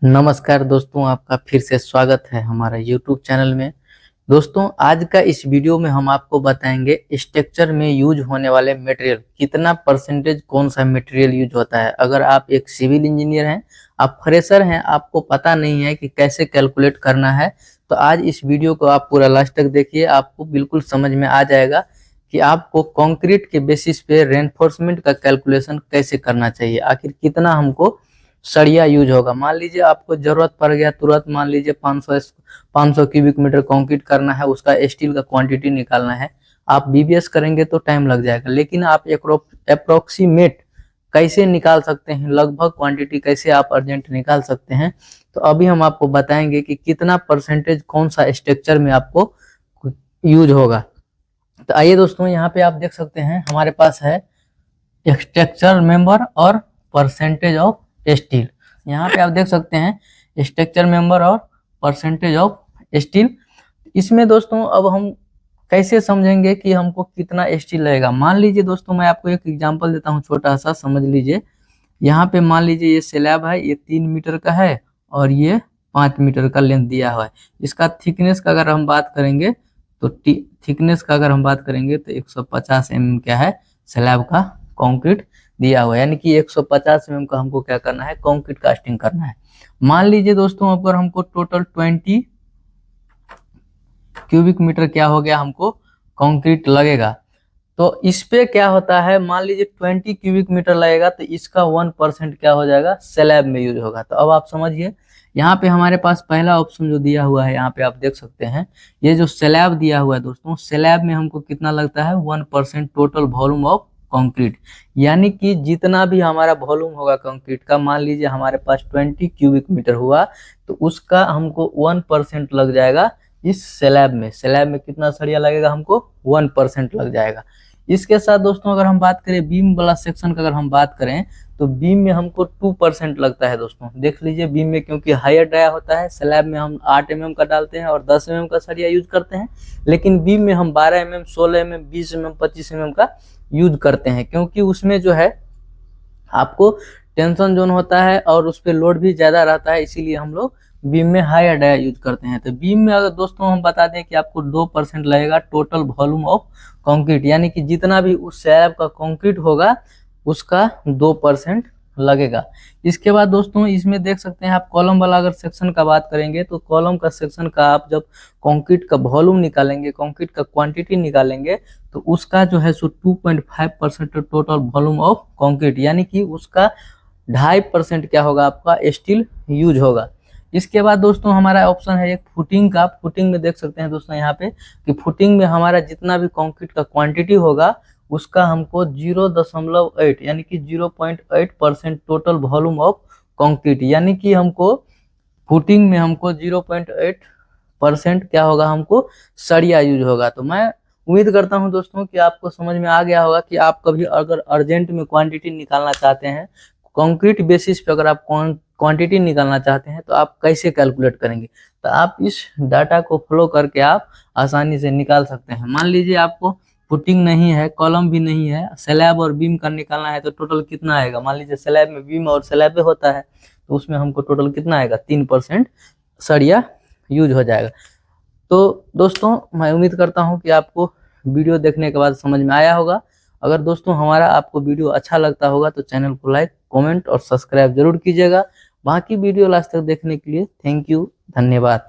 नमस्कार दोस्तों, आपका फिर से स्वागत है हमारा YouTube चैनल में। दोस्तों, आज का इस वीडियो में हम आपको बताएंगे स्ट्रक्चर में यूज होने वाले मटेरियल कितना परसेंटेज कौन सा मटेरियल यूज होता है। अगर आप एक सिविल इंजीनियर हैं, आप फ्रेशर हैं, आपको पता नहीं है कि कैसे कैलकुलेट करना है, तो आज इस वीडियो को आप पूरा लास्ट तक देखिए। आपको बिल्कुल समझ में आ जाएगा कि आपको कंक्रीट के बेसिस पे रेनफोर्समेंट का कैलकुलेशन कैसे करना चाहिए, आखिर कितना हमको सरिया यूज होगा। मान लीजिए आपको जरूरत पड़ गया तुरंत, मान लीजिए 500 क्यूबिक मीटर कंक्रीट करना है, उसका स्टील का क्वांटिटी निकालना है। आप बीबीएस करेंगे तो टाइम लग जाएगा, लेकिन आप अप्रोक्सीमेट कैसे निकाल सकते हैं, लगभग क्वांटिटी कैसे आप अर्जेंट निकाल सकते हैं, तो अभी हम आपको बताएंगे कि कितना परसेंटेज कौन सा स्ट्रक्चर में आपको यूज होगा। तो आइए दोस्तों, यहाँ पे आप देख सकते हैं हमारे पास है स्ट्रक्चर मेंबर और परसेंटेज ऑफ स्टील। यहाँ पे आप देख सकते हैं स्ट्रक्चर मेंबर और परसेंटेज ऑफ स्टील। इसमें दोस्तों अब हम कैसे समझेंगे कि हमको कितना स्टील लगेगा। मान लीजिए दोस्तों, मैं आपको एक एग्जांपल देता हूँ, छोटा सा समझ लीजिए। यहाँ पे मान लीजिए ये स्लैब है, ये 3 मीटर का है और ये 5 मीटर का लेंथ दिया हुआ है। इसका थिकनेस का अगर हम बात करेंगे तो 150 mm क्या है, स्लैब का कंक्रीट दिया हुआ है, यानी कि 150 mm का हमको क्या करना है, कंक्रीट कास्टिंग करना है। मान लीजिए दोस्तों, अगर हमको टोटल 20 क्यूबिक मीटर क्या हो गया, हमको कंक्रीट लगेगा, तो इस पे क्या होता है, मान लीजिए 20 क्यूबिक मीटर लगेगा तो इसका 1% क्या हो जाएगा, स्लैब में यूज होगा। तो अब आप समझिए, यहाँ पे हमारे पास पहला ऑप्शन जो दिया हुआ है, यहाँ पे आप देख सकते हैं, ये जो स्लैब दिया हुआ है दोस्तों, स्लैब में हमको कितना लगता है, 1% टोटल वॉल्यूम ऑफ कंक्रीट। यानी कि जितना भी हमारा वॉल्यूम होगा कंक्रीट का, मान लीजिए हमारे पास 20 क्यूबिक मीटर हुआ, तो उसका हमको 1% लग जाएगा इस स्लैब में। स्लैब में कितना सरिया लगेगा, हमको 1% लग जाएगा। इसके साथ दोस्तों अगर हम बात करें बीम वाला सेक्शन का, अगर हम बात करें तो बीम में हमको 2% लगता है दोस्तों। देख लीजिए, बीम में क्योंकि हायर डाया होता है, स्लैब में हम 8 mm का डालते हैं और 10 mm का सरिया यूज करते हैं, लेकिन बीम में हम 12 mm, 16 mm, 20 mm, 25 mm का यूज करते हैं, क्योंकि उसमें जो है आपको टेंशन जोन होता है और उस पर लोड भी ज्यादा रहता है, इसीलिए हम लोग बीम में हायर डाया यूज करते हैं। तो बीम में अगर दोस्तों हम बता दें कि आपको 2% लगेगा टोटल वॉल्यूम ऑफ कंक्रीट, यानी कि जितना भी उस स्लैब का कंक्रीट होगा उसका 2% लगेगा। इसके बाद दोस्तों इसमें देख सकते हैं आप, कॉलम वाला अगर सेक्शन का बात करेंगे तो कॉलम का सेक्शन का आप जब कंक्रीट का वॉल्यूम निकालेंगे, कंक्रीट का क्वांटिटी निकालेंगे, तो उसका जो है सो 2.5% टोटल वॉल्यूम ऑफ कंक्रीट, यानी कि उसका 2.5% क्या होगा, आपका स्टील यूज होगा। इसके बाद दोस्तों हमारा ऑप्शन है एक फुटिंग का। फुटिंग में देख सकते हैं दोस्तों यहाँ पे कि फुटिंग में हमारा जितना भी कंक्रीट का क्वांटिटी होगा उसका हमको 0.8 यानी कि 0.8% टोटल वॉल्यूम ऑफ कंक्रीट, यानी कि हमको फुटिंग में हमको 0.8% क्या होगा, हमको सरिया यूज होगा। तो मैं उम्मीद करता हूं दोस्तों कि आपको समझ में आ गया होगा कि आप कभी अगर अर्जेंट में क्वांटिटी निकालना चाहते हैं, कंक्रीट बेसिस पे अगर आप क्वांटिटी निकालना चाहते हैं, तो आप कैसे कैलकुलेट करेंगे। तो आप इस डाटा को फॉलो करके आप आसानी से निकाल सकते हैं। मान लीजिए आपको फुटिंग नहीं है, कॉलम भी नहीं है, स्लैब और बीम का निकालना है, तो टोटल कितना आएगा। मान लीजिए स्लैब में बीम और स्लैब पे होता है, तो उसमें हमको टोटल कितना आएगा, 3% सरिया यूज हो जाएगा। तो दोस्तों मैं उम्मीद करता हूँ कि आपको वीडियो देखने के बाद समझ में आया होगा। अगर दोस्तों हमारा आपको वीडियो अच्छा लगता होगा तो चैनल को लाइक, कमेंट और सब्सक्राइब जरूर कीजिएगा। बाकी वीडियो लास्ट तक देखने के लिए थैंक यू, धन्यवाद।